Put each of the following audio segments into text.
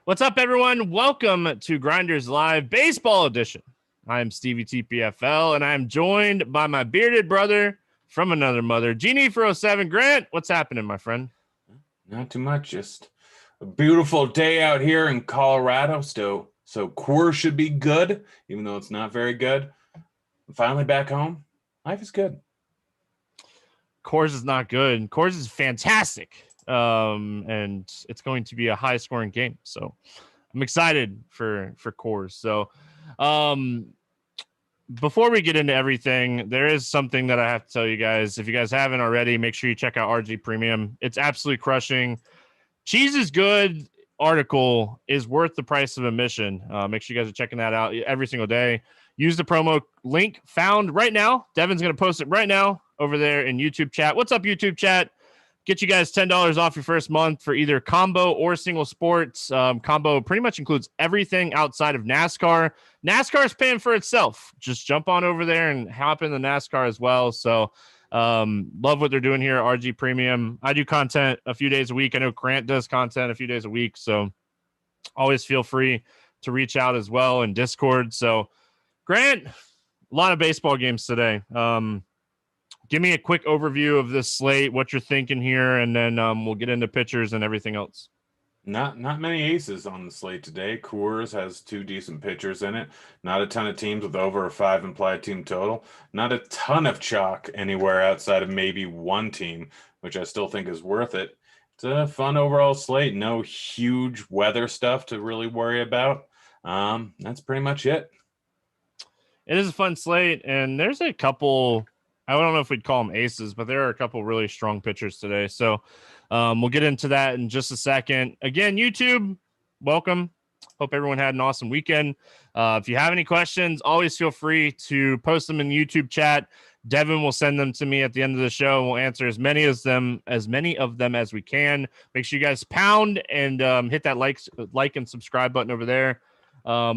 What's up, everyone? Welcome to Grinderslive Baseball Edition. I am Stevie TPFL, and I am joined by my bearded brother from another mother, Genie 407. Grant, what's happening, my friend? Not too much. Just a beautiful day out here in Colorado. So Coors should be good, even though it's not very good. I'm finally back home. Life is good. Coors is not good. Coors is fantastic. And it's going to be a high-scoring game. So I'm excited for Coors. So before we get into everything, there is something that I have to tell you guys. If you guys haven't already, make sure you check out RG Premium. It's absolutely crushing. Cheese is good article is worth the price of admission. Make sure you guys are checking that out every single day. Use the promo link found right now. Devin's going to post it right now over there in YouTube chat. What's up, YouTube chat? Get you guys $10 off your first month for either combo or single sports. Combo pretty much includes everything outside of NASCAR. NASCAR is paying for itself. Just jump on over there and hop in the NASCAR as well. So love what they're doing here at RG Premium. I do content a few days a week. I know Grant does content a few days a week. So always feel free to reach out as well in Discord. So Grant, a lot of baseball games today. Give me a quick overview of this slate, what you're thinking here, and then we'll get into pitchers and everything else. Not many aces on the slate today. Coors has two decent pitchers in it. Not a ton of teams with over a 5 implied team total. Not a ton of chalk anywhere outside of maybe one team, which I still think is worth it. It's a fun overall slate. No huge weather stuff to really worry about. That's pretty much it. It is a fun slate, and there's a couple. I don't know if we'd call them aces, but there are a couple really strong pitchers today. So we'll get into that in just a second. Again, YouTube, welcome. Hope everyone had an awesome weekend. If you have any questions, always feel free to post them in the YouTube chat. Devin will send them to me at the end of the show, and we'll answer as many of them as we can. Make sure you guys pound and hit that like and subscribe button over there. I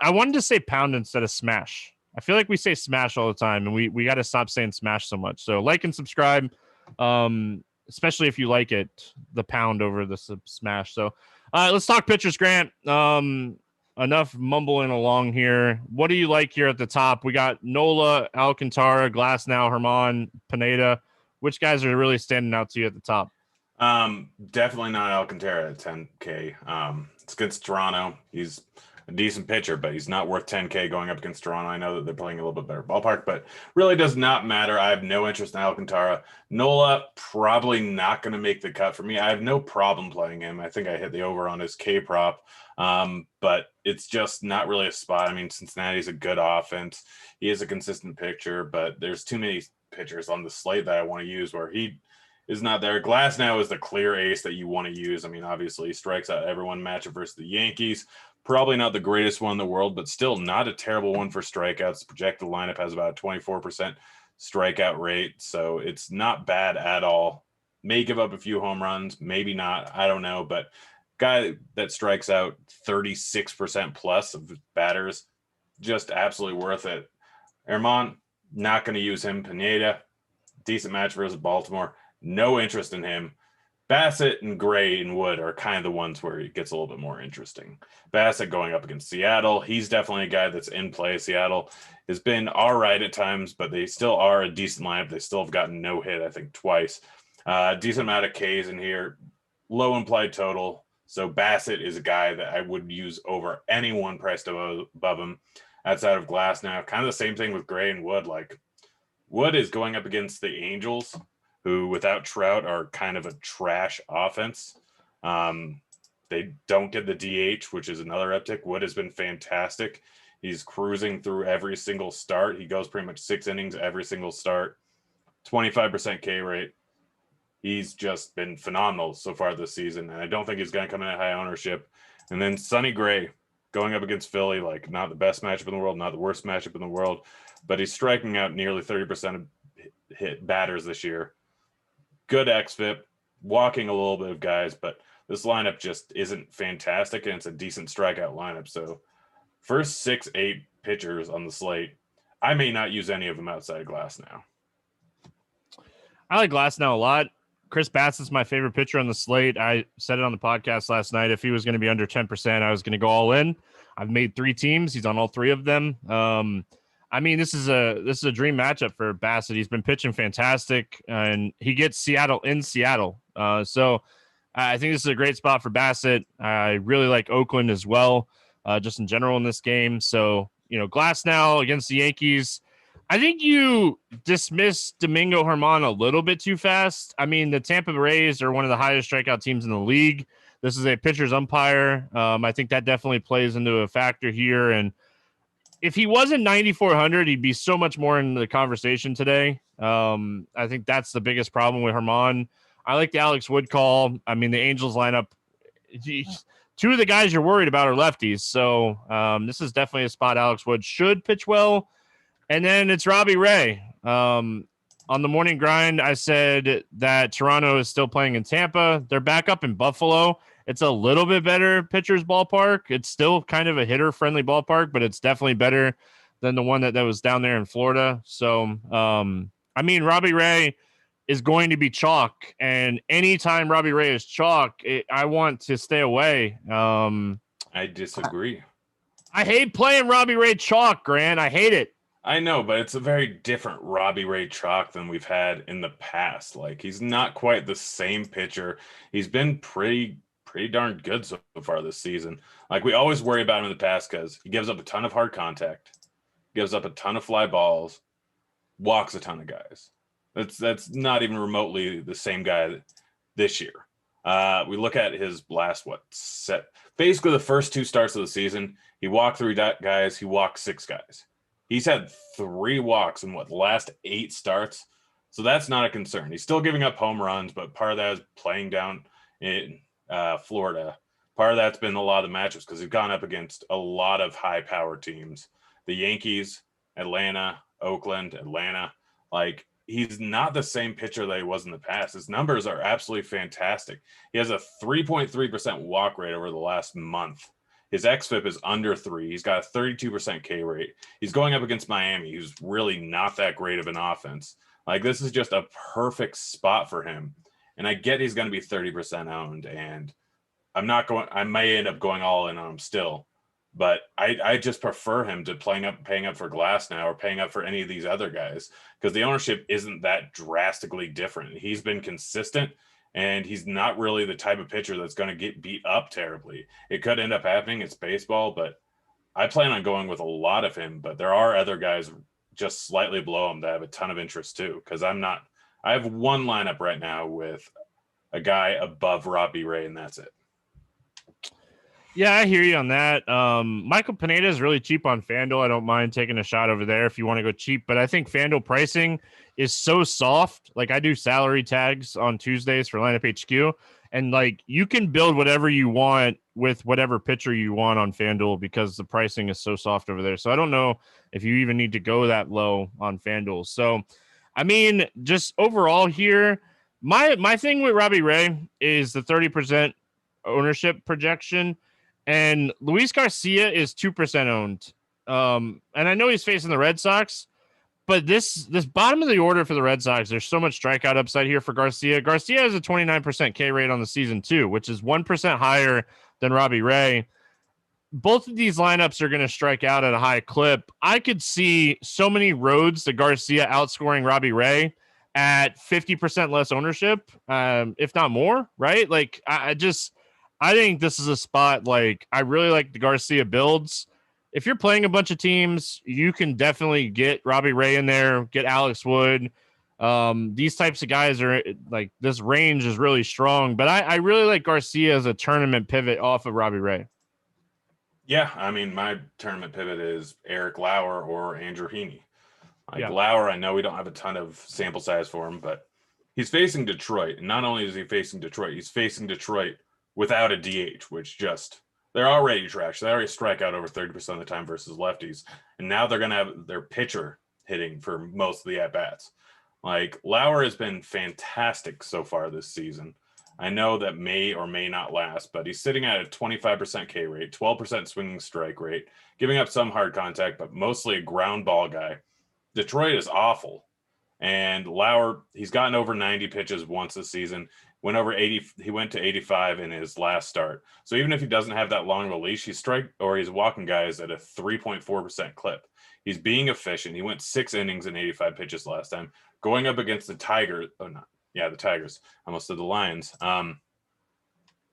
wanted to say pound instead of smash. I feel like we say smash all the time, and we got to stop saying smash so much. So like and subscribe, especially if you like it, the pound over the smash. So let's talk pitchers, Grant. Enough mumbling along here. What do you like here at the top? We got Nola, Alcantara, Glasnow, Herman, Pineda. Which guys are really standing out to you at the top? Definitely not Alcantara at 10K. It's against Toronto. He's a decent pitcher, but he's not worth 10K going up against Toronto. I know that they're playing a little bit better ballpark, but really does not matter. I have no interest in Alcantara. Nola, probably not going to make the cut for me. I have no problem playing him. I think I hit the over on his K prop, but it's just not really a spot. I mean, Cincinnati's a good offense. He is a consistent pitcher, but there's too many pitchers on the slate that I want to use where he is not there. Glasnow is the clear ace that you want to use. I mean, obviously, he strikes out everyone matchup versus the Yankees. Probably not the greatest one in the world, but still not a terrible one for strikeouts. Projected lineup has about a 24% strikeout rate, so it's not bad at all. May give up a few home runs, maybe not. I don't know, but guy that strikes out 36% plus of batters, just absolutely worth it. Herman, not going to use him. Pineda, decent match versus Baltimore. No interest in him. Bassett and Gray and Wood are kind of the ones where it gets a little bit more interesting. Bassett going up against Seattle. He's definitely a guy that's in play. Seattle has been all right at times, but they still are a decent lineup. They still have gotten no hit, I think, twice. Decent amount of Ks in here. Low implied total. So Bassett is a guy that I would use over anyone priced above him outside of Glasnow. Kind of the same thing with Gray and Wood. Like, Wood is going up against the Angels, who without Trout are kind of a trash offense. They don't get the DH, which is another uptick. Wood has been fantastic. He's cruising through every single start. He goes pretty much 6 innings every single start, 25% K rate. He's just been phenomenal so far this season, and I don't think he's going to come in at high ownership. And then Sonny Gray going up against Philly, like not the best matchup in the world, not the worst matchup in the world, but he's striking out nearly 30% of hit batters this year. Good xFIP, walking a little bit of guys, but this lineup just isn't fantastic, and it's a decent strikeout lineup. So first 6-8 pitchers on the slate, I may not use any of them outside of Glasnow. I like Glasnow a lot. Chris Bassett's my favorite pitcher on the slate. I said it on the podcast last night. If he was going to be under 10%, I was going to go all in. I've made 3 teams. He's on all 3 of them. I mean, this is a dream matchup for Bassett. He's been pitching fantastic, and he gets Seattle in Seattle. So I think this is a great spot for Bassett. I really like Oakland as well, just in general in this game. So, Glass now against the Yankees. I think you dismissed Domingo Germán a little bit too fast. I mean, the Tampa Rays are one of the highest strikeout teams in the league. This is a pitcher's umpire. I think that definitely plays into a factor here. And if he wasn't 9,400, he'd be so much more in the conversation today. I think that's the biggest problem with Germán. I like the Alex Wood call. I mean, the Angels lineup, 2 of the guys you're worried about are lefties. So this is definitely a spot Alex Wood should pitch well. And then it's Robbie Ray. On the morning grind, I said that Toronto is still playing in Tampa. They're back up in Buffalo. It's a little bit better pitcher's ballpark. It's still kind of a hitter-friendly ballpark, but it's definitely better than the one that was down there in Florida. So, I mean, Robbie Ray is going to be chalk, and anytime Robbie Ray is chalk, I want to stay away. I disagree. I hate playing Robbie Ray chalk, Grant. I hate it. I know, but it's a very different Robbie Ray chalk than we've had in the past. Like, he's not quite the same pitcher. He's been pretty darn good so far this season. Like, we always worry about him in the past because he gives up a ton of hard contact, gives up a ton of fly balls, walks a ton of guys. That's not even remotely the same guy this year. We look at his last basically the first 2 starts of the season. He walked 3 guys. He walked 6 guys. He's had 3 walks in the last 8 starts. So that's not a concern. He's still giving up home runs, but part of that is playing down in Florida. Part of that's been a lot of the matchups because he's gone up against a lot of high power teams. The Yankees, Atlanta, Oakland, Atlanta. Like, he's not the same pitcher that he was in the past. His numbers are absolutely fantastic. He has a 3.3% walk rate over the last month. His xFIP is under 3. He's got a 32% K rate. He's going up against Miami, who's really not that great of an offense. Like, this is just a perfect spot for him. And I get he's going to be 30% owned, and I may end up going all in on him still, but I just prefer him to paying up for Glass now or paying up for any of these other guys because the ownership isn't that drastically different. He's been consistent. And he's not really the type of pitcher that's going to get beat up terribly. It could end up happening. It's baseball, but I plan on going with a lot of him. But there are other guys just slightly below him that have a ton of interest too. Because I have one lineup right now with a guy above Robbie Ray, and that's it. Yeah, I hear you on that. Michael Pineda is really cheap on FanDuel. I don't mind taking a shot over there if you want to go cheap, but I think FanDuel pricing is so soft. Like, I do salary tags on Tuesdays for Lineup HQ, and like, you can build whatever you want with whatever pitcher you want on FanDuel because the pricing is so soft over there. So I don't know if you even need to go that low on FanDuel. So, I mean, just overall here, my thing with Robbie Ray is the 30% ownership projection. And Luis Garcia is 2% owned. And I know he's facing the Red Sox, but this bottom of the order for the Red Sox, there's so much strikeout upside here for Garcia. Garcia has a 29% K rate on the season too, which is 1% higher than Robbie Ray. Both of these lineups are going to strike out at a high clip. I could see so many roads to Garcia outscoring Robbie Ray at 50% less ownership, if not more, right? Like, I think this is a spot, like, I really like the Garcia builds. If you're playing a bunch of teams, you can definitely get Robbie Ray in there, get Alex Wood. These types of guys are, like, this range is really strong. But I really like Garcia as a tournament pivot off of Robbie Ray. Yeah, I mean, my tournament pivot is Eric Lauer or Andrew Heaney. Like, Yeah. Lauer, I know we don't have a ton of sample size for him, but he's facing Detroit. And not only is he facing Detroit, he's facing Detroit without a DH, which they're already trash. They already strike out over 30% of the time versus lefties. And now they're going to have their pitcher hitting for most of the at-bats. Like, Lauer has been fantastic so far this season. I know that may or may not last, but he's sitting at a 25% K rate, 12% swinging strike rate, giving up some hard contact, but mostly a ground ball guy. Detroit is awful. And Lauer, he's gotten over 90 pitches once this season. Went over 80. He went to 85 in his last start. So even if he doesn't have that long release, he's walking guys at a 3.4% clip. He's being efficient. He went 6 innings and 85 pitches last time, going up against the Tigers. Oh, no. Yeah, the Tigers. I almost said the Lions.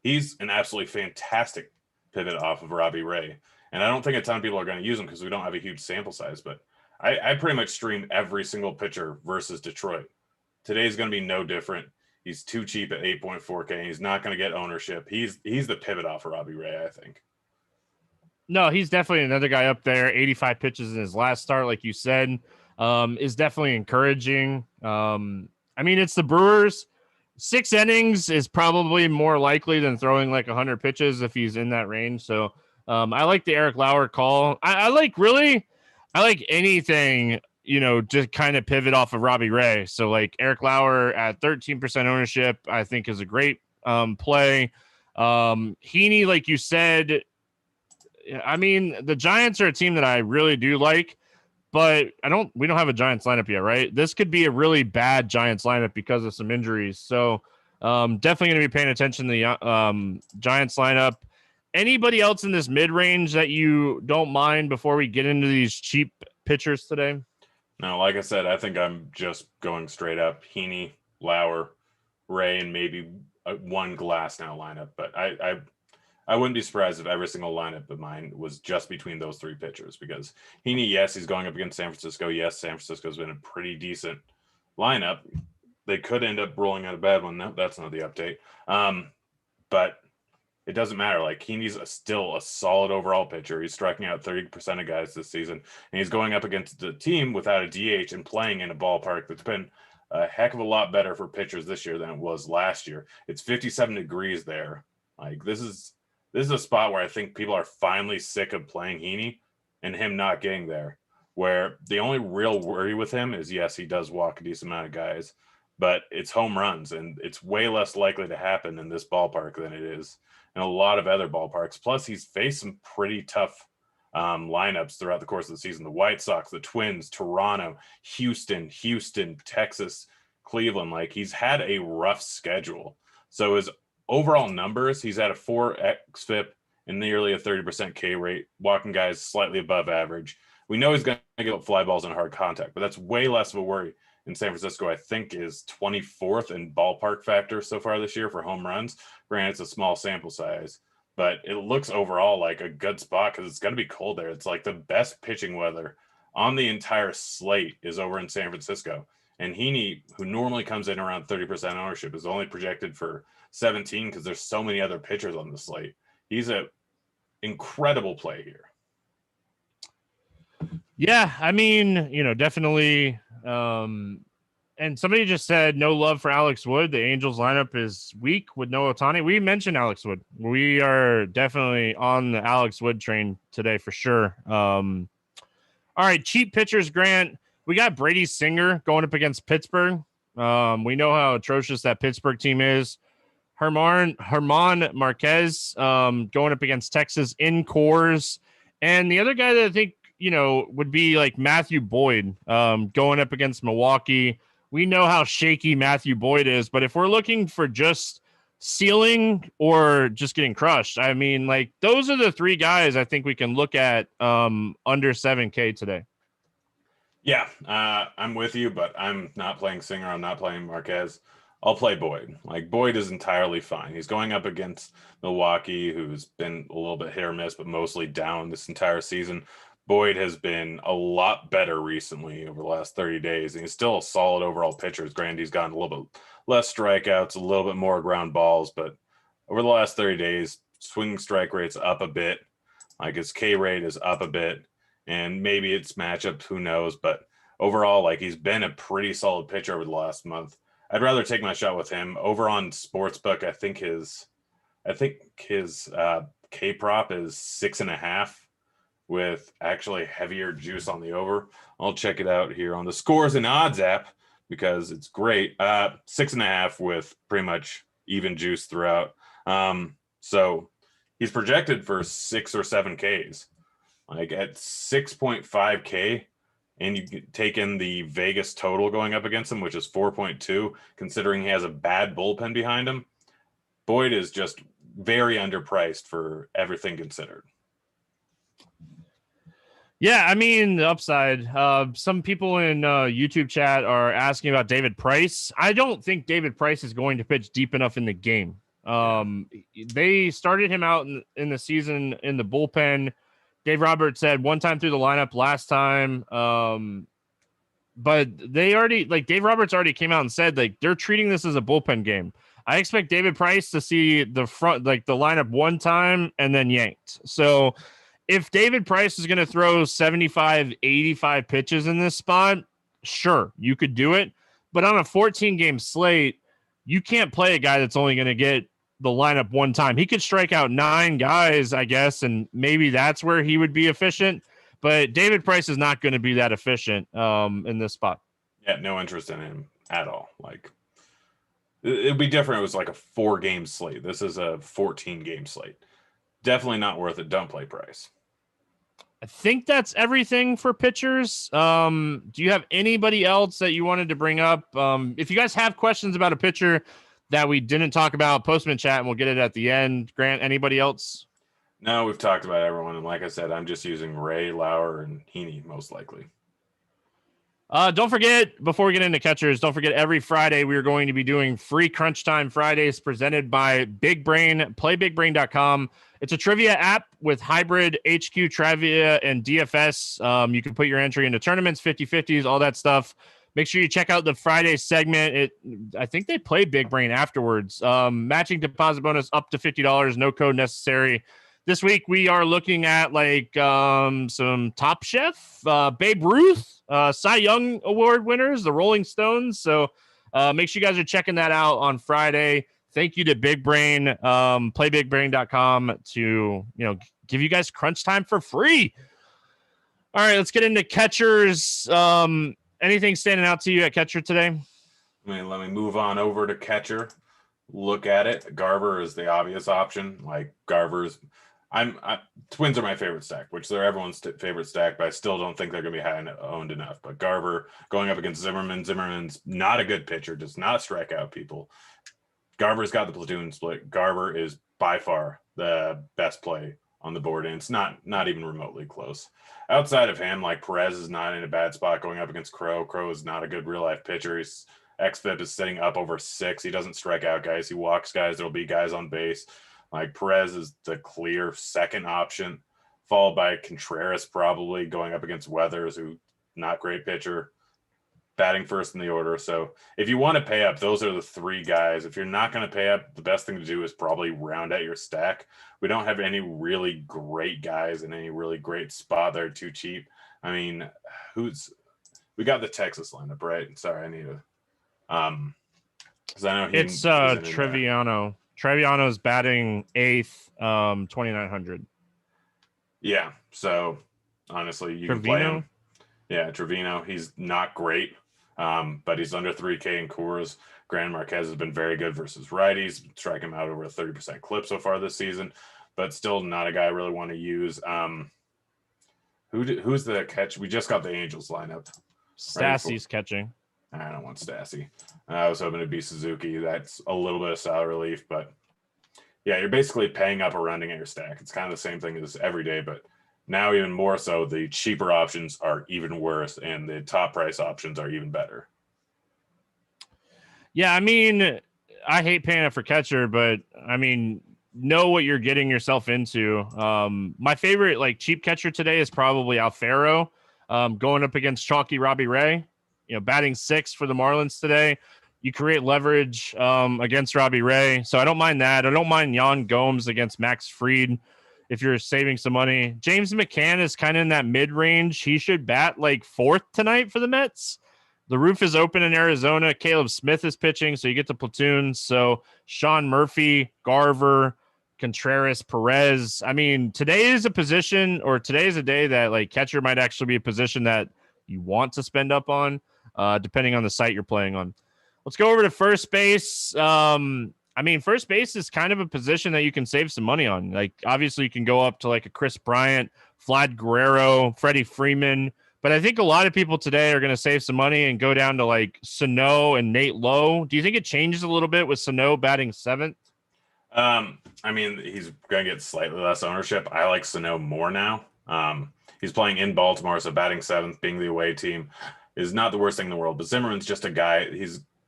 He's an absolutely fantastic pivot off of Robbie Ray. And I don't think a ton of people are going to use him because we don't have a huge sample size, but I pretty much stream every single pitcher versus Detroit. Today's going to be no different. He's too cheap at 8.4K. He's not going to get ownership. He's the pivot off of Robbie Ray, I think. No, he's definitely another guy up there. 85 pitches in his last start, like you said, is definitely encouraging. I mean, it's the Brewers. 6 innings is probably more likely than throwing like 100 pitches if he's in that range. So I like the Eric Lauer call. I like anything, to kind of pivot off of Robbie Ray. So like Eric Lauer at 13% ownership, I think is a great play. Heaney, like you said, I mean, the Giants are a team that I really do like, but we don't have a Giants lineup yet, right? This could be a really bad Giants lineup because of some injuries. So definitely going to be paying attention to the Giants lineup. Anybody else in this mid-range that you don't mind before we get into these cheap pitchers today? No, like I said, I think I'm just going straight up Heaney, Lauer, Ray, and maybe one Glasnow lineup. But I wouldn't be surprised if every single lineup of mine was just between those 3 pitchers, because Heaney, yes, he's going up against San Francisco. Yes, San Francisco's been a pretty decent lineup. They could end up rolling out a bad one. No, that's not the update. But it doesn't matter. Like, Heaney's still a solid overall pitcher. He's striking out 30% of guys this season, and he's going up against the team without a DH and playing in a ballpark that's been a heck of a lot better for pitchers this year than it was last year. It's 57 degrees there. Like, this is a spot where I think people are finally sick of playing Heaney and him not getting there, where the only real worry with him is, yes, he does walk a decent amount of guys, but it's home runs, and it's way less likely to happen in this ballpark than it is in a lot of other ballparks. Plus, he's faced some pretty tough lineups throughout the course of the season. The White Sox, the Twins, Toronto, Houston, Texas, Cleveland. Like, he's had a rough schedule. So his overall numbers, he's at a 4 xFIP and nearly a 30% K rate, walking guys slightly above average. We know he's going to get fly balls in hard contact, but that's way less of a worry. In San Francisco, I think, is 24th in ballpark factor so far this year for home runs. Granted, it's a small sample size, but it looks overall like a good spot because it's going to be cold there. It's like the best pitching weather on the entire slate is over in San Francisco. And Heaney, who normally comes in around 30% ownership, is only projected for 17 because there's so many other pitchers on the slate. He's an incredible play here. Yeah, I mean, definitely. And somebody just said no love for Alex Wood. The Angels lineup is weak with no Ohtani. We mentioned Alex Wood. We are definitely on the Alex Wood train today for sure. All right, cheap pitchers, Grant. We got Brady Singer going up against Pittsburgh. We know how atrocious that Pittsburgh team is. Herman Marquez going up against Texas in Coors. And the other guy that I think, would be like Matthew Boyd going up against Milwaukee. We know how shaky Matthew Boyd is, but if we're looking for just ceiling or just getting crushed, I mean, like, those are the 3 guys I think we can look at under 7K today. Yeah, I'm with you, but I'm not playing Singer. I'm not playing Marquez. I'll play Boyd. Like, Boyd is entirely fine. He's going up against Milwaukee, who's been a little bit hit or miss, but mostly down this entire season. Boyd has been a lot better recently over the last 30 days, and he's still a solid overall pitcher. Granted, he's gotten a little bit less strikeouts, a little bit more ground balls, but over the last 30 days, swinging strike rate's up a bit. Like, his K rate is up a bit, and maybe it's matchup, who knows, but overall, like, he's been a pretty solid pitcher over the last month. I'd rather take my shot with him. Over on Sportsbook, I think his K prop is 6.5 with actually heavier juice on the over. I'll check it out here on the Scores and Odds app because it's great. 6.5 with pretty much even juice throughout. So he's projected for 6 or 7 Ks. Like, at 6.5K, and you take in the Vegas total going up against him, which is 4.2, considering he has a bad bullpen behind him, Boyd is just very underpriced for everything considered. Yeah, I mean, the upside. Some people in YouTube chat are asking about David Price. I don't think David Price is going to pitch deep enough in the game. They started him out in the season in the bullpen. Dave Roberts said one time through the lineup last time. But they already, like, Dave Roberts already came out and said, like, they're treating this as a bullpen game. I expect David Price to see the front, like, the lineup one time and then yanked. So if David Price is going to throw 75, 85 pitches in this spot, sure, you could do it. But on a 14-game slate, you can't play a guy that's only going to get the lineup one time. He could strike out 9 guys, I guess, and maybe that's where he would be efficient. But David Price is not going to be that efficient in this spot. Yeah, no interest in him at all. Like, it'd be different. It was like a 4-game slate. This is a 14-game slate. Definitely not worth it. Don't play Price. I think that's everything for pitchers. Do you have anybody else that you wanted to bring up? If you guys have questions about a pitcher that we didn't talk about, post them in chat and we'll get it at the end. Grant, anybody else? No, we've talked about everyone. And like I said, I'm just using Ray, Lauer, and Heaney most likely. Don't forget, before we get into catchers, don't forget every Friday we are going to be doing free Crunch Time Fridays presented by Big Brain, playbigbrain.com. It's a trivia app with hybrid HQ trivia and DFS. You can put your entry into tournaments, 50-50s, all that stuff. Make sure you check out the Friday segment. I think they play Big Brain afterwards. Matching deposit bonus up to $50, no code necessary. This week we are looking at like some Top Chef, Babe Ruth, Cy Young Award winners, the Rolling Stones. So make sure you guys are checking that out on Friday. Thank you to Big Brain, playbigbrain.com to give you guys crunch time for free. All right, let's get into catchers. Anything standing out to you at catcher today? Let me move on over to catcher. Look at it. Garver is the obvious option. Like Garver's. Twins are my favorite stack, which they're everyone's favorite stack, but I still don't think they're going to be high owned enough. But Garver going up against Zimmerman. Zimmerman's not a good pitcher, does not strike out people. Garver's got the platoon split. Garver is by far the best play on the board, and it's not even remotely close. Outside of him, like Perez is not in a bad spot going up against Crow. Crow is not a good real-life pitcher. His xFIP is sitting up over 6. He doesn't strike out guys. He walks guys. There'll be guys on base. Like Perez is the clear second option, followed by Contreras probably going up against Weathers, who not great pitcher, batting first in the order. So if you want to pay up, those are the 3 guys. If you're not going to pay up, the best thing to do is probably round out your stack. We don't have any really great guys in any really great spot that are too cheap. I mean, we got the Texas lineup, right? Sorry, I need to because I know it's Treviano. Treviano's batting 8th, 2,900. Yeah, so honestly, you can play him. Yeah, Trevino. He's not great, but he's under 3K in Coors. Gran Marquez has been very good versus righties, striking him out over a 30% clip so far this season, but still not a guy I really want to use. Who's the catch? We just got the Angels lineup. Stassi's catching. I don't want Stassi. I was hoping it'd be Suzuki. That's a little bit of salary relief, but yeah, you're basically paying up or rounding at your stack. It's kind of the same thing as every day, but now even more so, the cheaper options are even worse, and the top price options are even better. Yeah, I mean, I hate paying up for catcher, but I mean, know what you're getting yourself into. My favorite like cheap catcher today is probably Alfaro, going up against chalky Robbie Ray. Batting 6th for the Marlins today. You create leverage against Robbie Ray. So I don't mind that. I don't mind Yan Gomes against Max Fried if you're saving some money. James McCann is kind of in that mid-range. He should bat like 4th tonight for the Mets. The roof is open in Arizona. Caleb Smith is pitching, so you get the platoon. So Sean Murphy, Garver, Contreras, Perez. I mean, today is a day that like catcher might actually be a position that you want to spend up on, depending on the site you're playing on. Let's go over to first base. I mean, first base is kind of a position that you can save some money on. Like, obviously, you can go up to like a Chris Bryant, Vlad Guerrero, Freddie Freeman, But I think a lot of people today are going to save some money and go down to like Sano and Nate Lowe. Do you think it changes a little bit with Sano batting 7th? I mean, he's going to get slightly less ownership. I like Sano more now. He's playing in Baltimore, so batting 7th, being the away team, is not the worst thing in the world. But Zimmerman's just a guy.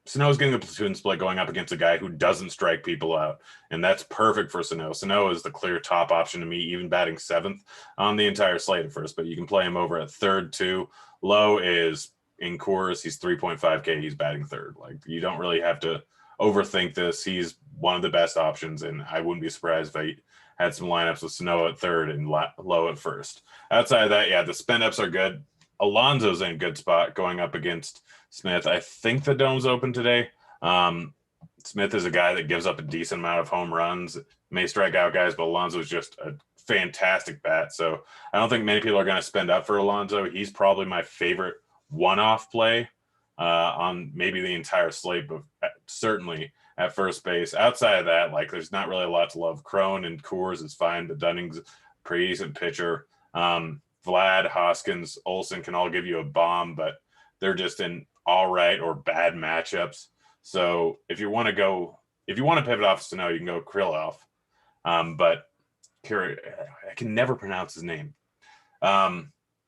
Sano's getting a platoon split going up against a guy who doesn't strike people out, and that's perfect for Sano. Sano is the clear top option to me, even batting 7th on the entire slate at first. But you can play him over at 3rd too. Low is in Coors. He's 3.5K. He's batting 3rd. Like, you don't really have to overthink this. He's one of the best options, and I wouldn't be surprised if I had some lineups with Sano at 3rd and Low at 1st. Outside of that, yeah, the spend ups are good. Alonso's in a good spot going up against Smith. I think the dome's open today. Smith is a guy that gives up a decent amount of home runs, may strike out guys, but Alonso's just a fantastic bat. So I don't think many people are going to spend up for Alonso. He's probably my favorite one-off play on maybe the entire slate, but certainly at first base. Outside of that, like, there's not really a lot to love. Crone and Coors is fine, but Dunning's a pretty decent pitcher. Vlad, Hoskins, Olsen can all give you a bomb, but they're just in all right or bad matchups. So if you want to pivot off Sano, you can go Krylov. But I can never pronounce his name. But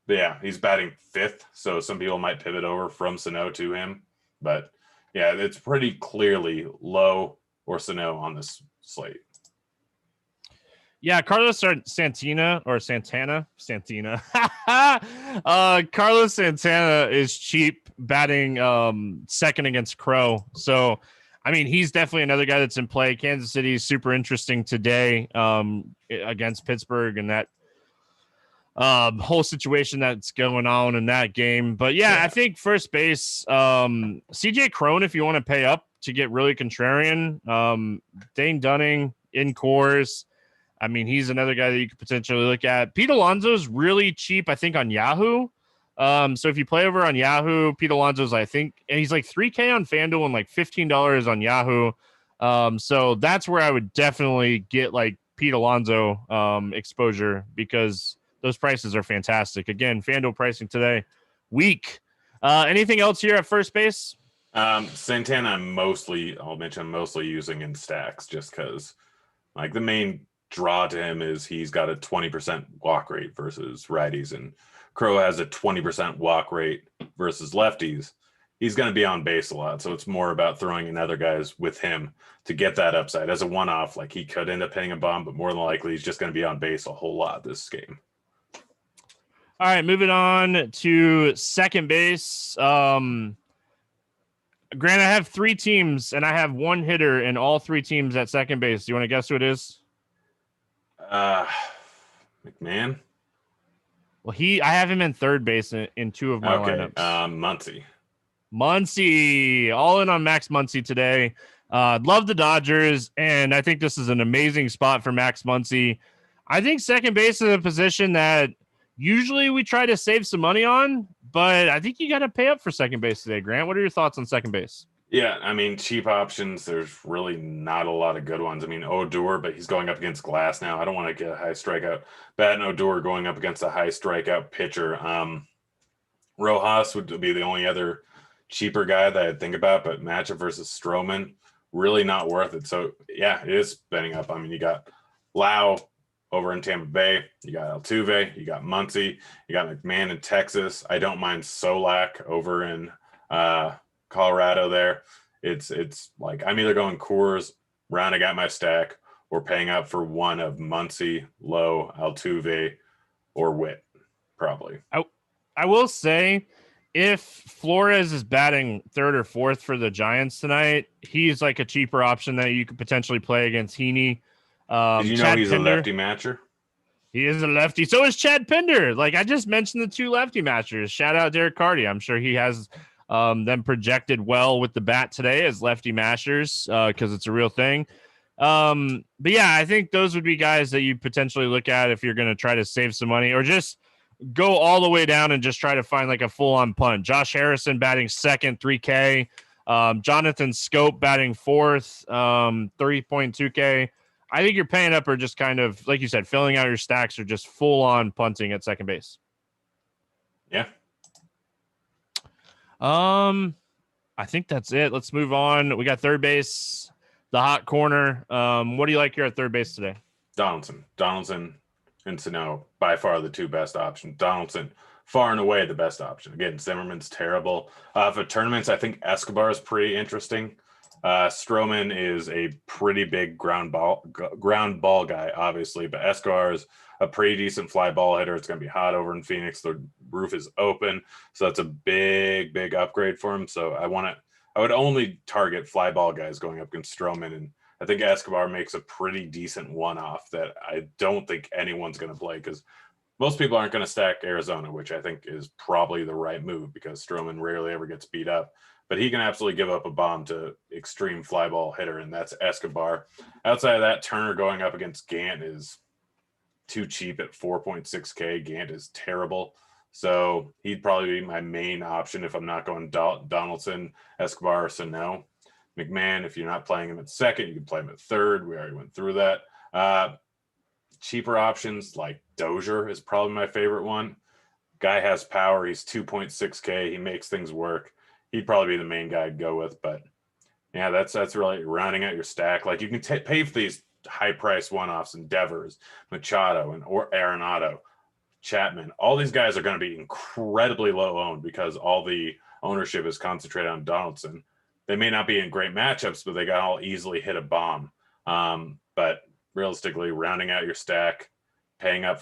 yeah, he's batting 5th, so some people might pivot over from Sano to him. But yeah, it's pretty clearly Low or Sano on this slate. Yeah, Carlos Santana. Carlos Santana is cheap, batting 2nd against Crow. So, I mean, he's definitely another guy that's in play. Kansas City is super interesting today against Pittsburgh and that whole situation that's going on in that game. But yeah, I think first base, CJ Cron, if you want to pay up to get really contrarian, Dane Dunning in Coors. I mean, he's another guy that you could potentially look at. Pete Alonso's really cheap, I think, on Yahoo. So if you play over on Yahoo, Pete Alonso's, I think, and he's like $3K on FanDuel and like $15 on Yahoo. So that's where I would definitely get like Pete Alonso exposure, because those prices are fantastic. Again, FanDuel pricing today, weak. Anything else here at first base? Santana, I'm mostly using in stacks, just because like the main draw to him is he's got a 20% walk rate versus righties, and Crow has a 20% walk rate versus lefties. He's going to be on base a lot, so it's more about throwing in other guys with him to get that upside. As a one-off, like, he could end up hitting a bomb, but more than likely he's just going to be on base a whole lot this game. All right, moving on to second base. Grant, I have 3 teams, and I have one hitter in all 3 teams at second base. Do you want to guess who it is? McMahon. Well, I have him in third base in 2 of my Muncy. lineups. Muncy, all in on Max Muncy today. Love the Dodgers, and I think this is an amazing spot for Max Muncy. I think second base is a position that usually we try to save some money on, but I think you got to pay up for second base today. Grant, what are your thoughts on second base? Yeah, I mean, cheap options, there's really not a lot of good ones. I mean, Odor, but he's going up against Glass now. I don't want to get a high strikeout. Bat and Odor going up against a high strikeout pitcher. Rojas would be the only other cheaper guy that I'd think about, but matchup versus Stroman, really not worth it. So, yeah, it is spending up. I mean, you got Lau over in Tampa Bay. You got Altuve. You got Muncy. You got McMahon in Texas. I don't mind Solak over in Colorado there. It's like I'm either going Coors, rounding out my stack, or paying up for one of Muncy, Lowe, Altuve, or Witt, probably. I will say, if Flores is batting 3rd or 4th for the Giants tonight, he's like a cheaper option that you could potentially play against Heaney. Did you know he's Pinder, a lefty matcher? He is a lefty. So is Chad Pinder. Like, I just mentioned the 2 lefty matchers. Shout out Derek Carty. I'm sure he has them projected well with the bat today as lefty mashers because it's a real thing. But yeah, I think those would be guys that you potentially look at if you're going to try to save some money, or just go all the way down and just try to find like a full-on punt. Josh Harrison batting 2nd, 3K. Jonathan Scope batting 4th, 3.2K. I think you're paying up or just kind of, like you said, filling out your stacks or just full-on punting at second base. Yeah. I think that's it. Let's move on. We got third base, the hot corner. What do you like here at third base today? Donaldson and Sano, by far the two best options. Donaldson, far and away the best option. Again, Zimmerman's terrible. For tournaments, I think Escobar is pretty interesting. Stroman is a pretty big ground ball guy, obviously, but Escobar is a pretty decent fly ball hitter. It's going to be hot over in Phoenix. The roof is open, so that's a big upgrade for him. So I would only target fly ball guys going up against Stroman, and I think Escobar makes a pretty decent one-off that I don't think anyone's going to play because most people aren't going to stack Arizona, which I think is probably the right move because Stroman rarely ever gets beat up. But he can absolutely give up a bomb to extreme fly ball hitter, and that's Escobar. Outside of that, Turner going up against Gant is too cheap at 4.6K. Gant is terrible. So he'd probably be my main option if I'm not going Donaldson, Escobar, or Sano. McMahon, if you're not playing him at second, you can play him at third. We already went through that. Cheaper options like Dozier is probably my favorite one. Guy has power. He's 2.6K. He makes things work. He'd probably be the main guy I'd go with. But yeah, that's really rounding out your stack. Like you can pay for these high price one-offs and Devers, Machado, and Arenado, Chapman. All these guys are going to be incredibly low owned because all the ownership is concentrated on Donaldson. They may not be in great matchups, but they got all easily hit a bomb. But realistically, rounding out your stack, paying up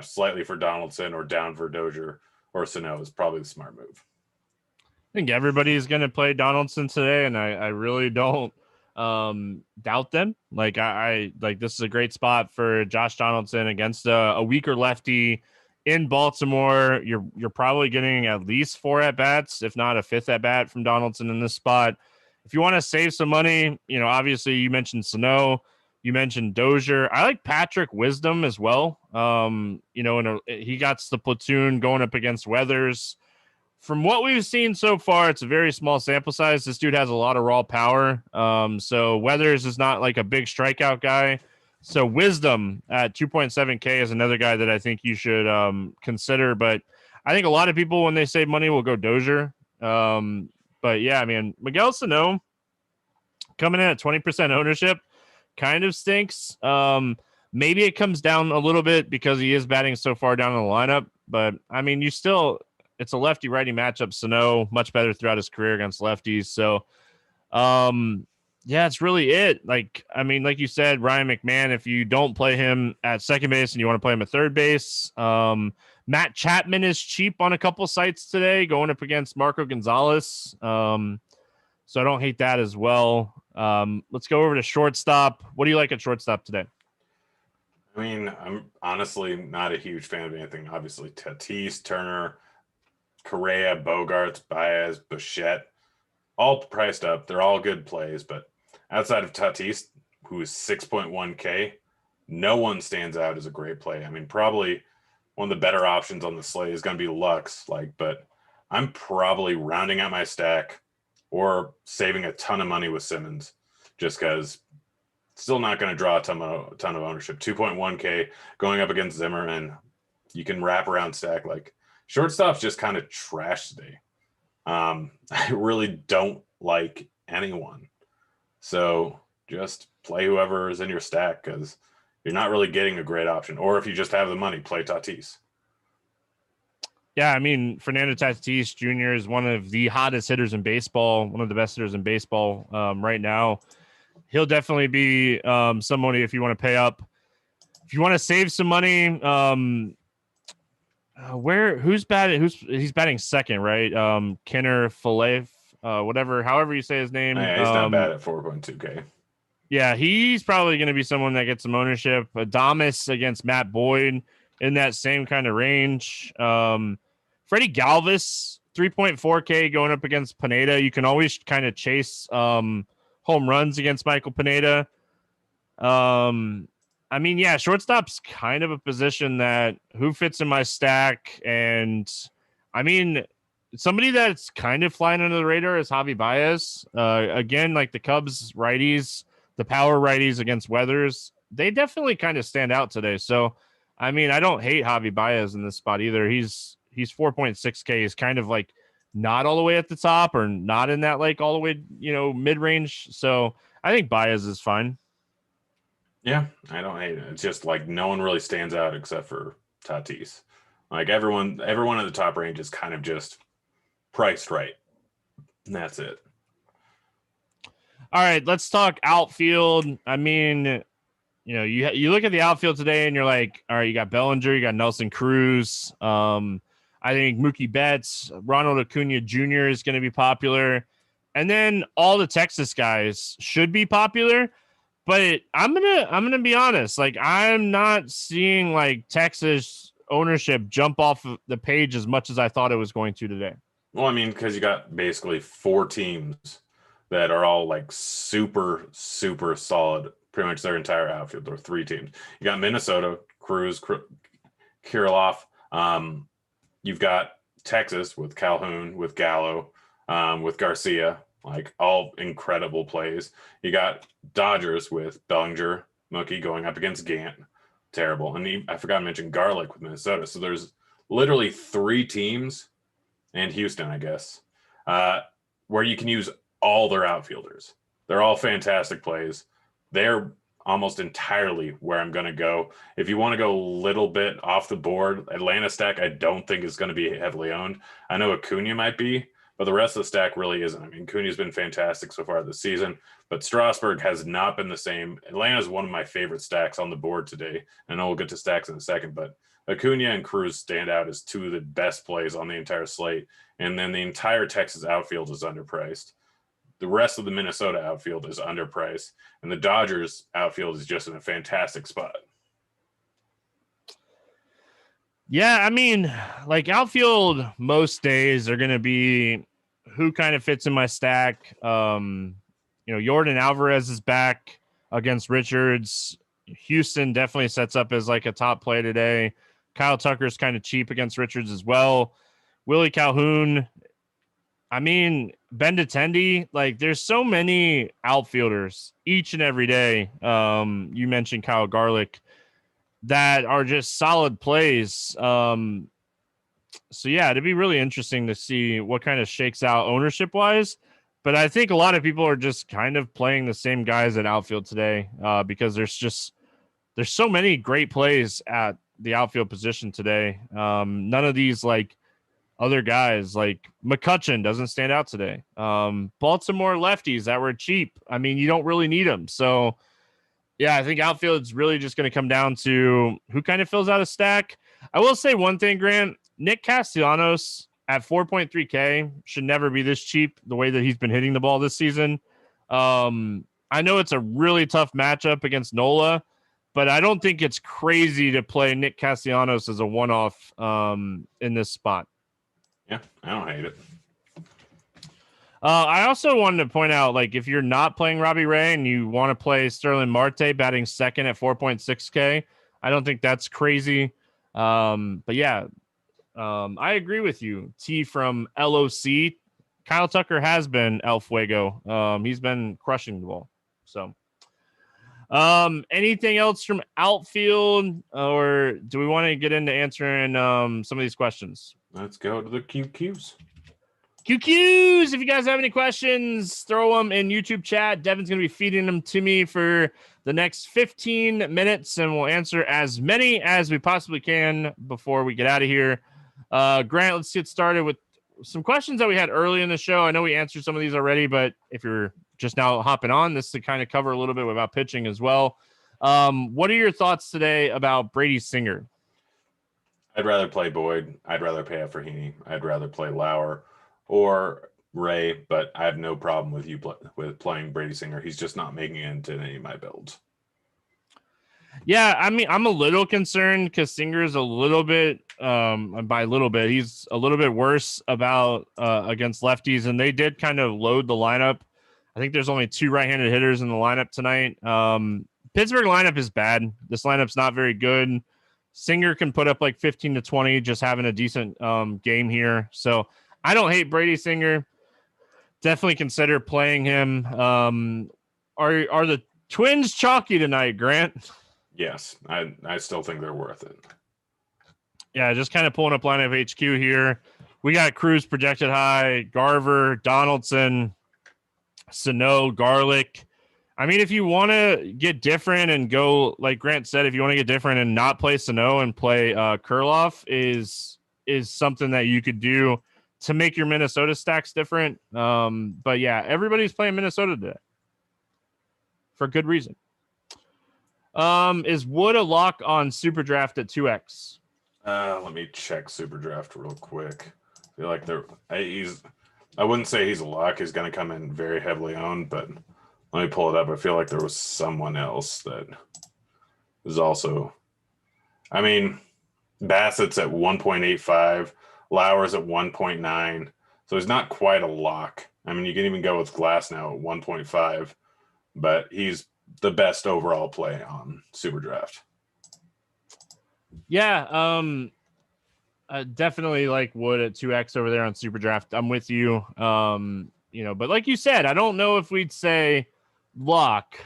slightly for Donaldson or down for Dozier or Sano is probably the smart move. I think everybody's going to play Donaldson today, and I really don't doubt them. Like I like this is a great spot for Josh Donaldson against a weaker lefty in Baltimore. You're probably getting at least 4 at bats, if not a 5th at bat from Donaldson in this spot. If you want to save some money, obviously you mentioned Sano, you mentioned Dozier. I like Patrick Wisdom as well. He got the platoon going up against Weathers. From what we've seen so far, it's a very small sample size. This dude has a lot of raw power. So Weathers is not like a big strikeout guy. So Wisdom at 2.7K is another guy that I think you should consider. But I think a lot of people, when they save money, will go Dozier. But yeah, I mean, Miguel Sano coming in at 20% ownership kind of stinks. Maybe it comes down a little bit because he is batting so far down in the lineup. But I mean, it's a lefty righty matchup. Sano much better throughout his career against lefties. So, yeah, it's really it. Like you said, Ryan McMahon, if you don't play him at second base and you want to play him at third base, Matt Chapman is cheap on a couple sites today going up against Marco Gonzalez. So I don't hate that as well. Let's go over to shortstop. What do you like at shortstop today? I mean, I'm honestly not a huge fan of anything. Obviously, Tatis, Turner, Correa, Bogarts, Baez, Bichette, all priced up. They're all good plays, but outside of Tatis, who is 6.1K, no one stands out as a great play. I mean, probably one of the better options on the slate is going to be Lux, but I'm probably rounding out my stack or saving a ton of money with Simmons just because still not going to draw a ton of ownership. 2.1K going up against Zimmerman. You can wrap around stack. Like shortstop's just kind of trash today. I really don't like anyone. So just play whoever is in your stack because you're not really getting a great option. Or if you just have the money, play Tatis. Yeah, I mean, Fernando Tatis Jr. is one of the hottest hitters in baseball, one of the best hitters in baseball right now. He'll definitely be somebody if you want to pay up. If you want to save some money, he's batting second, right? Kenner Filet, however you say his name. Yeah, he's not bad at 4.2K. Yeah, he's probably going to be someone that gets some ownership. Adames against Matt Boyd in that same kind of range. Freddie Galvis, 3.4K going up against Pineda. You can always kind of chase home runs against Michael Pineda. I mean, yeah, shortstop's kind of a position that who fits in my stack. And I mean, somebody that's kind of flying under the radar is Javi Baez. Again, like the Cubs righties, the power righties against Weathers, they definitely kind of stand out today. So, I mean, I don't hate Javi Baez in this spot either. He's 4.6K. He's kind of like not all the way at the top or not in that like all the way, mid range. So I think Baez is fine. Yeah, I don't hate it. It's just like no one really stands out except for Tatis. Like everyone in the top range is kind of just priced right. And that's it. All right, let's talk outfield. I mean, you look at the outfield today and you're like, all right, you got Bellinger, you got Nelson Cruz. I think Mookie Betts, Ronald Acuna Jr. is going to be popular. And then all the Texas guys should be popular. But I'm gonna be honest. Like, I'm not seeing like Texas ownership jump off of the page as much as I thought it was going to today. Well, I mean, because you got basically 4 teams that are all like super, super solid, pretty much their entire outfield, or 3 teams. You got Minnesota, Cruz, Kirilloff. You've got Texas with Calhoun, with Gallo, with Garcia, like all incredible plays. You got Dodgers with Bellinger, Mookie going up against Gant. Terrible. And I forgot to mention Garlick with Minnesota. So there's literally 3 teams, and Houston, I guess, where you can use all their outfielders. They're all fantastic plays. They're almost entirely where I'm going to go. If you want to go a little bit off the board, Atlanta stack I don't think is going to be heavily owned. I know Acuna might be, but the rest of the stack really isn't. I mean, Acuna's been fantastic so far this season, but Strasburg has not been the same. Atlanta is one of my favorite stacks on the board today. I know we'll get to stacks in a second, but Acuna and Cruz stand out as 2 of the best plays on the entire slate. And then the entire Texas outfield is underpriced. The rest of the Minnesota outfield is underpriced, and the Dodgers outfield is just in a fantastic spot. Yeah, I mean, like outfield most days are going to be who kind of fits in my stack. Jordan Alvarez is back against Richards. Houston definitely sets up as like a top play today. Kyle Tucker's kind of cheap against Richards as well. Willie Calhoun. I mean, Benintendi, like there's so many outfielders each and every day. You mentioned Kyle Garlick that are just solid plays. So yeah, it'd be really interesting to see what kind of shakes out ownership wise. But I think a lot of people are just kind of playing the same guys at outfield today because there's so many great plays at the outfield position today. None of these like other guys like McCutchen doesn't stand out today. Baltimore lefties that were cheap. I mean, you don't really need them. So yeah, I think outfield is really just going to come down to who kind of fills out a stack. I will say one thing, Grant. Nick Castellanos at 4.3K should never be this cheap the way that he's been hitting the ball this season. I know it's a really tough matchup against Nola, but I don't think it's crazy to play Nick Castellanos as a one-off in this spot. Yeah, I don't hate it. I also wanted to point out, like, if you're not playing Robbie Ray and you want to play Sterling Marte batting second at 4.6K, I don't think that's crazy. But yeah, I agree with you. T from LOC. Kyle Tucker has been El Fuego. He's been crushing the ball. So, anything else from outfield, or do we want to get into answering some of these questions? Let's go to the QQs. QQs. If you guys have any questions, throw them in YouTube chat. Devin's going to be feeding them to me for the next 15 minutes, and we'll answer as many as we possibly can before we get out of here. Grant, let's get started with some questions that we had early in the show. I know we answered some of these already, but if you're just now hopping on, this to kind of cover a little bit about pitching as well. What are your thoughts today about Brady Singer? I'd rather play Boyd. I'd rather pay up for Heaney. I'd rather play Lauer or Ray, but I have no problem with with playing Brady Singer. He's just not making it into any of my builds. Yeah, I mean, I'm a little concerned because Singer's a little bit, by a little bit, he's a little bit worse about against lefties, and they did kind of load the lineup. I think there's only 2 right-handed hitters in the lineup tonight. Pittsburgh lineup is bad. This lineup's not very good. Singer can put up like 15 to 20, just having a decent game here. So I don't hate Brady Singer. Definitely consider playing him. Are the Twins chalky tonight, Grant? Yes, I still think they're worth it. Yeah, just kind of pulling up lineup HQ here. We got Cruz projected high, Garver, Donaldson, Sano, Garlic. I mean, if you want to get different and go, like Grant said, if you want to get different and not play Sano and play Kurloff is something that you could do to make your Minnesota stacks different. But yeah, everybody's playing Minnesota today for good reason. Is Wood a lock on Super Draft at 2x? Let me check Super Draft real quick. I feel like I wouldn't say he's a lock. He's going to come in very heavily owned, but let me pull it up. I feel like there was someone else that is also. I mean, Bassett's at 1.85, Lauer's at 1.9, so he's not quite a lock. I mean, you can even go with Glass now at 1.5, but he's the best overall play on Super Draft. Yeah, definitely like Wood at 2x over there on Super Draft. I'm with you. But like you said, I don't know if we'd say lock.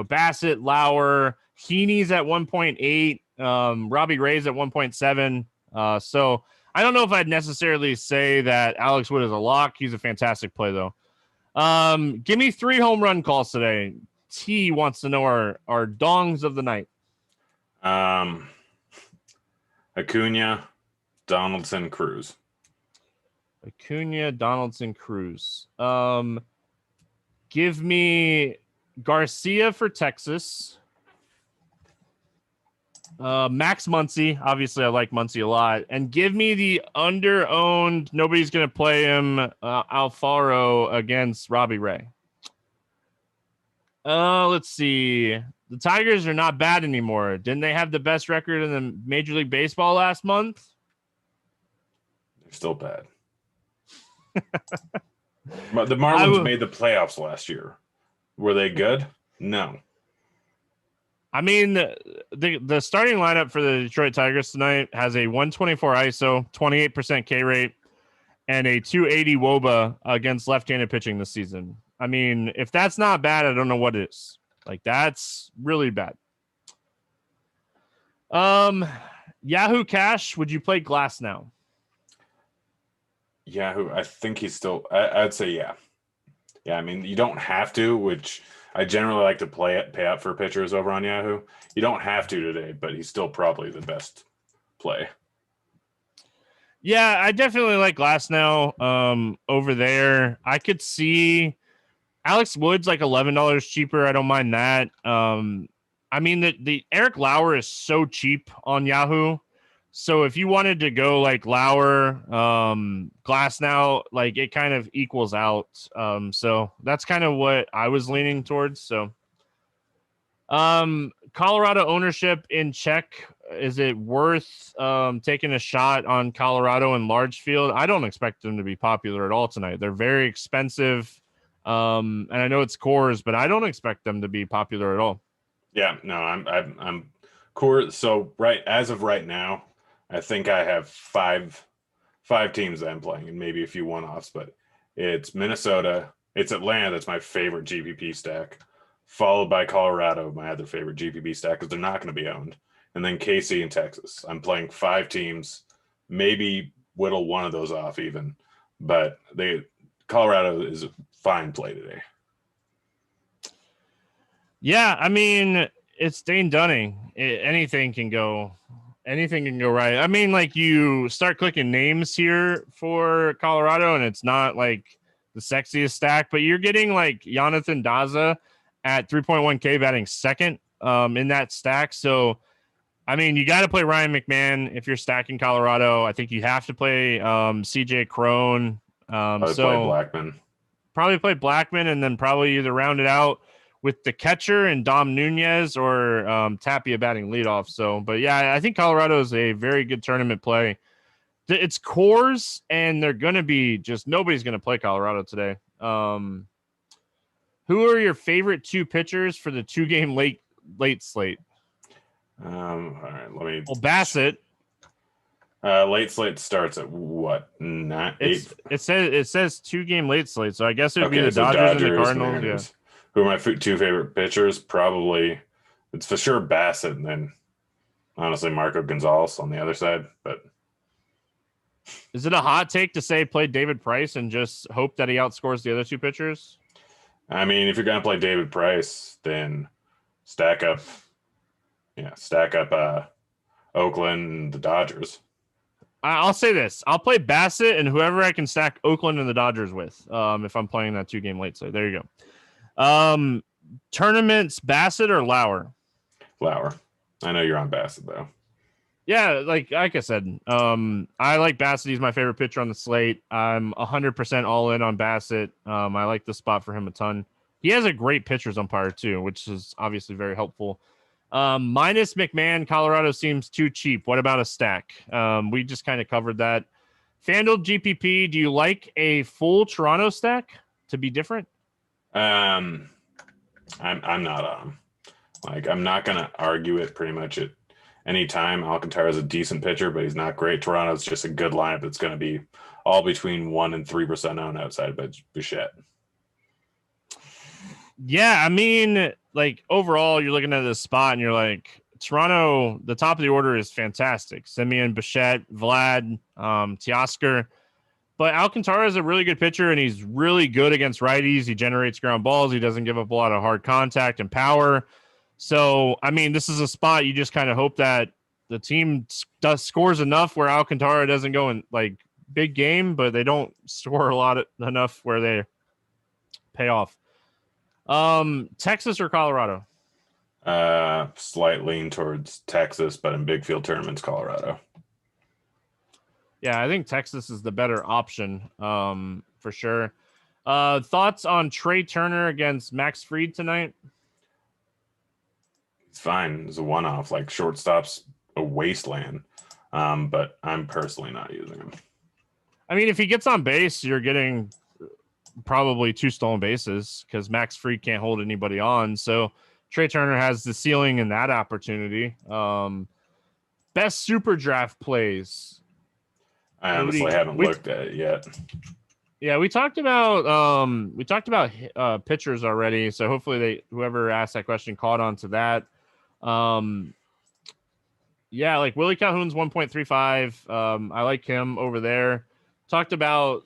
Bassett, Lauer, Heaney's at 1.8, Robbie Ray's at 1.7. So I don't know if I'd necessarily say that Alex Wood is a lock. He's a fantastic play though. Give me 3 home run calls today. T wants to know our dongs of the night. Acuna, Donaldson, Cruz. Acuna, Donaldson, Cruz. Give me Garcia for Texas. Max Muncy. Obviously, I like Muncy a lot. And give me the under-owned, nobody's going to play him, Alfaro against Robbie Ray. Let's see. The Tigers are not bad anymore. Didn't they have the best record in the Major League Baseball last month? They're still bad. But the Marlins made the playoffs last year. Were they good? No. I mean, the starting lineup for the Detroit Tigers tonight has a 124 ISO, 28% K rate, and a 280 WOBA against left-handed pitching this season. I mean, if that's not bad, I don't know what is. Like, that's really bad. Yahoo Cash, would you play Glass now? Yahoo, I think he's still. I'd say yeah. Yeah, I mean, you don't have to, which I generally like to pay up for pitchers over on Yahoo. You don't have to today, but he's still probably the best play. Yeah, I definitely like Glass now. Over there, I could see Alex Wood's like $11 cheaper. I don't mind that. I mean, the Eric Lauer is so cheap on Yahoo. So if you wanted to go like Lauer, Glass now, like it kind of equals out. So that's kind of what I was leaning towards. So Colorado ownership in check. Is it worth taking a shot on Colorado in large field? I don't expect them to be popular at all tonight. They're very expensive. And I know it's cores, but I don't expect them to be popular at all. Yeah, no, I'm core. So as of right now, I think I have five teams that I'm playing, and maybe a few one-offs, but it's Minnesota, it's Atlanta, that's my favorite GPP stack, followed by Colorado, my other favorite GPP stack, because they're not going to be owned, and then KC and Texas. I'm playing 5 teams, maybe whittle one of those off even, but Colorado is a fine play today. Yeah, I mean, it's Dane Dunning. Anything can go right. I mean, like you start clicking names here for Colorado, and it's not like the sexiest stack, but you're getting like Jonathan Daza at 3.1K batting second in that stack. So, I mean, you got to play Ryan McMahon if you're stacking Colorado. I think you have to play CJ Crone. Play Blackman. Probably play Blackman, and then probably either round it out with the catcher and Dom Nunez or Tapia batting leadoff. So, but yeah, I think Colorado is a very good tournament play. It's cores, and they're going to be just nobody's going to play Colorado today. Who are your favorite 2 pitchers for the 2-game late slate? All right, let me. Well, Bassett. Late slate starts at what? 8. It says 2-game late slate, so I guess it would be the so Dodgers and the Cardinals. Yeah. Who are my 2 favorite pitchers? Probably, it's for sure Bassett, and then honestly Marco Gonzalez on the other side. But Is it a hot take to say play David Price and just hope that he outscores the other two pitchers? I mean, if you're going to play David Price, then stack up Oakland and the Dodgers. I'll say this. I'll play Bassett and whoever I can stack Oakland and the Dodgers with if I'm playing that 2-game late slate. There you go. Tournaments, Bassett or Lauer? Lauer. I know you're on Bassett, though. Yeah, like I said, I like Bassett. He's my favorite pitcher on the slate. I'm 100% all in on Bassett. I like the spot for him a ton. He has a great pitcher's umpire, too, which is obviously very helpful. Minus McMahon, Colorado seems too cheap. What about a stack? We just kind of covered that. FanDuel GPP, do you like a full Toronto stack to be different? I'm not on him. Like, I'm not going to argue it pretty much at any time. Alcantara is a decent pitcher, but he's not great. Toronto's just a good lineup that's going to be all between 1% and 3% owned outside of Bichette. Yeah, I mean, like overall, you're looking at this spot and you're like, Toronto, the top of the order is fantastic. Semien, Bichette, Vlad, Teoscar. But Alcantara is a really good pitcher, and he's really good against righties. He generates ground balls. He doesn't give up a lot of hard contact and power. So, I mean, this is a spot you just kind of hope that the team scores enough where Alcantara doesn't go in like big game, but they don't score enough where they pay off. Texas or Colorado? Slight lean towards Texas, but in big field tournaments, Colorado. Yeah, I think Texas is the better option, for sure. Thoughts on Trey Turner against Max Fried tonight? It's fine. It's a one-off. Like, shortstop's a wasteland, but I'm personally not using him. I mean, if he gets on base, you're getting probably 2 stolen bases because Max Fried can't hold anybody on. So Trey Turner has the ceiling in that opportunity. Best super draft plays. I honestly haven't looked at it yet. Yeah, we talked about pitchers already. So hopefully whoever asked that question caught on to that. Yeah, like Willie Calhoun's 1.35. I like him over there. Talked about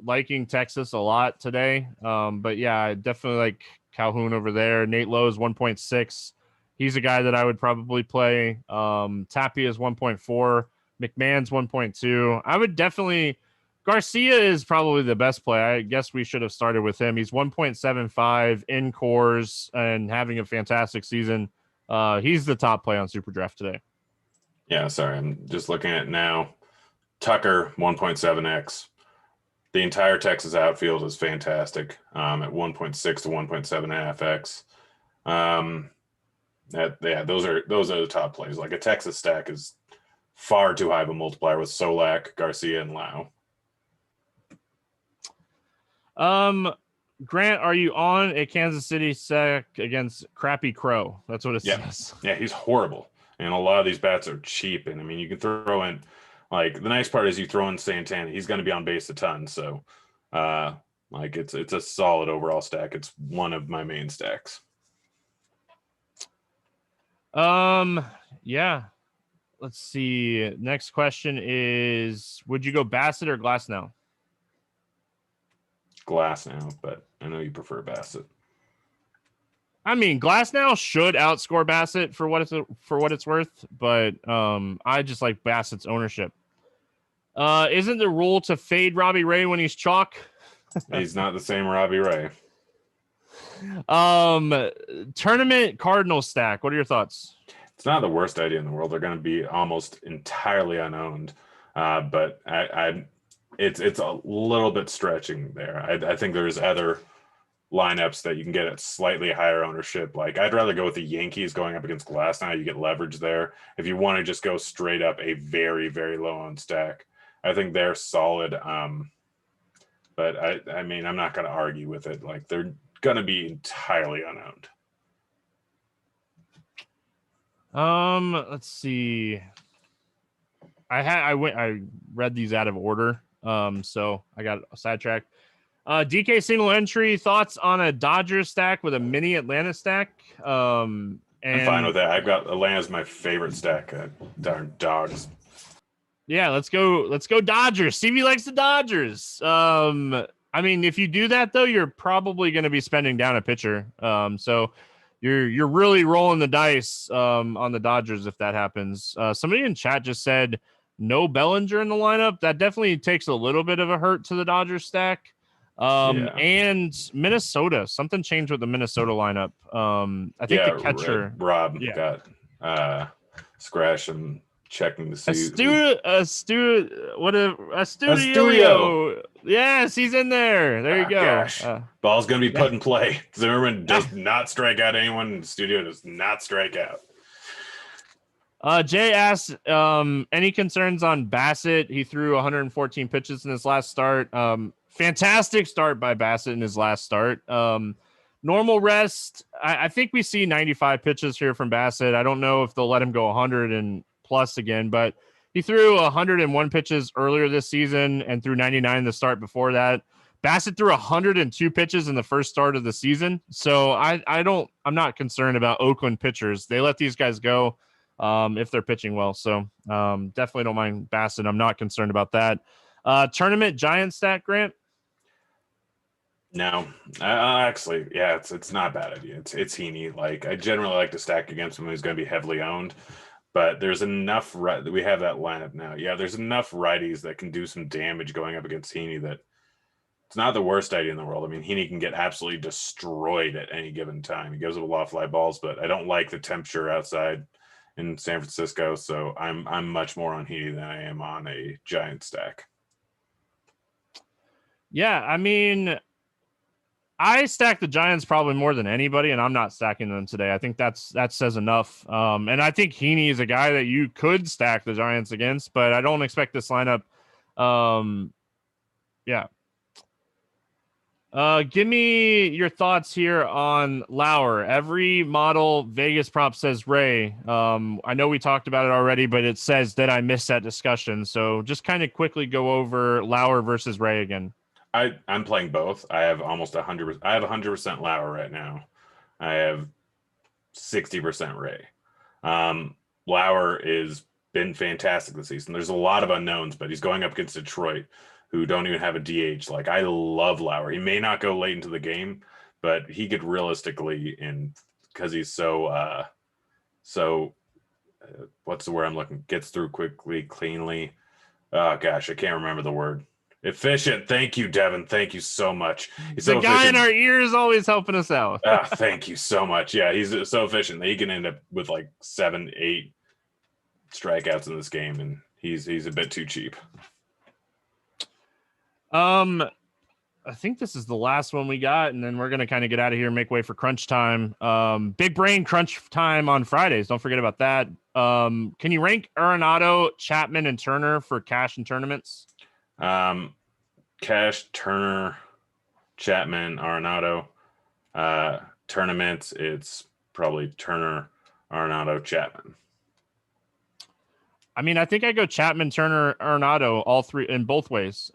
liking Texas a lot today. But yeah, I definitely like Calhoun over there. Nate Lowe is 1.6. He's a guy that I would probably play. Tapia is 1.4. McMahon's 1.2. I would definitely. Garcia is probably the best play. I guess we should have started with him. He's 1.75 in cores and having a fantastic season. He's the top play on Super Draft today. Yeah, sorry. I'm just looking at it now. Tucker, 1.7x. The entire Texas outfield is fantastic at 1.6 to 1.7.5x. Those are the top plays. Like a Texas stack is far too high of a multiplier with Solak, Garcia, and Lau. Grant, are you on a Kansas City stack against Crappy Crow? That's what it says. Yeah, he's horrible. And a lot of these bats are cheap. And I mean, you can throw in, like, the nice part is you throw in Santana. He's going to be on base a ton. So, it's a solid overall stack. It's one of my main stacks. Yeah. Let's see. Next question is, would you go Bassett or Glasnow? Glasnow, but I know you prefer Bassett. I mean, Glasnow should outscore Bassett for what it's worth, but I just like Bassett's ownership. Isn't the rule to fade Robbie Ray when he's chalk? He's not the same Robbie Ray. Tournament Cardinal stack. What are your thoughts? It's not the worst idea in the world. They're going to be almost entirely unowned, but it's a little bit stretching there. I think there's other lineups that you can get at slightly higher ownership. Like, I'd rather go with the Yankees going up against Glasnow. You get leverage there. If you want to just go straight up a very, very low owned stack, I think they're solid. But I mean, I'm not going to argue with it. Like, they're going to be entirely unowned. Let's see. I read these out of order. So I got sidetracked. DK single entry, thoughts on a Dodgers stack with a mini Atlanta stack? I'm fine with that. I've got Atlanta's my favorite stack. Darn dogs. Yeah, let's go Dodgers. Stevie likes the Dodgers. I mean, if you do that though, you're probably going to be spending down a pitcher. So you're really rolling the dice on the Dodgers if that happens. Somebody in chat just said no Bellinger in the lineup. That definitely takes a little bit of a hurt to the Dodgers stack. And Minnesota, something changed with the Minnesota lineup. I think the catcher Rob got scratch and checking to see a studio. Yes, he's in there. There you go. Gosh. Ball's gonna be put in play. Zimmerman does not strike out anyone. The studio does not strike out. Jay asked, any concerns on Bassett? He threw 114 pitches in his last start. Fantastic start by Bassett in his last start. Normal rest. I think we see 95 pitches here from Bassett. I don't know if they'll let him go 100 and plus again, but he threw 101 pitches earlier this season and threw 99 the start before that. Bassett threw 102 pitches in the first start of the season. So I'm not concerned about Oakland pitchers. They let these guys go if they're pitching well. So definitely don't mind Bassett. I'm not concerned about that. Tournament Giant stack, Grant? No, actually, yeah, it's not a bad idea. It's Heaney. Like, I generally like to stack against someone who's going to be heavily owned, but there's enough we have that lineup now. Yeah, there's enough righties that can do some damage going up against Heaney that it's not the worst idea in the world. I mean, Heaney can get absolutely destroyed at any given time. He gives up a lot of fly balls, but I don't like the temperature outside in San Francisco, so I'm much more on Heaney than I am on a Giant stack. Yeah, I mean, I stack the Giants probably more than anybody, and I'm not stacking them today. I think that says enough. And I think Heaney is a guy that you could stack the Giants against, but I don't expect this lineup. Yeah. Give me your thoughts here on Lauer. Every model Vegas prop says Ray. I know we talked about it already, but it says that I missed that discussion. So just kind of quickly go over Lauer versus Ray again. I'm playing both. I have almost 100%. I have 100% Lauer right now. I have 60% Ray. Lauer has been fantastic this season. There's a lot of unknowns, but he's going up against Detroit, who don't even have a DH. Like, I love Lauer. He may not go late into the game, but he could realistically, because he's so what's the word I'm looking? Gets through quickly, cleanly. Oh gosh, I can't remember the word. Efficient. Thank you, Devin. Thank you so much. He's the guy in our ear is always helping us out. Thank you so much. Yeah, he's so efficient that he can end up with like 7-8 strikeouts in this game, and he's a bit too cheap. I think this is the last one we got, and then we're gonna kind of get out of here and make way for crunch time. Big brain crunch time on Fridays. Don't forget about that. Can you rank Arenado, Chapman, and Turner for cash and tournaments? Cash, Turner, Chapman, Arenado. Tournaments, it's probably Turner, Arenado, Chapman. I mean, I think I go Chapman, Turner, Arenado, all three in both ways.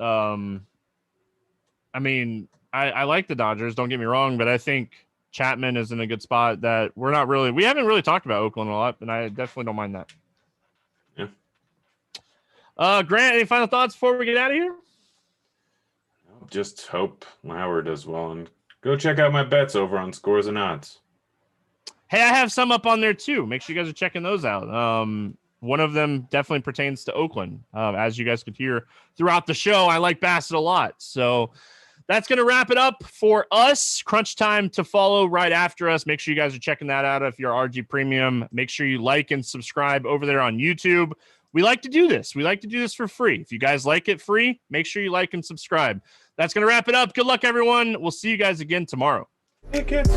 I mean, I like the Dodgers, don't get me wrong, but I think Chapman is in a good spot that we haven't really talked about Oakland a lot, and I definitely don't mind that. Yeah. Grant, any final thoughts before we get out of here? Just hope Lauer does well, and go check out my bets over on Scores and Odds. Hey, I have some up on there too. Make sure you guys are checking those out. One of them definitely pertains to Oakland. As you guys could hear throughout the show, I like Bassett a lot. So that's going to wrap it up for us. Crunch time to follow right after us. Make sure you guys are checking that out if you're RG Premium. Make sure you like and subscribe over there on YouTube. We like to do this. We like to do this for free. If you guys like it free, make sure you like and subscribe. That's going to wrap it up. Good luck, everyone. We'll see you guys again tomorrow. Hey, kids.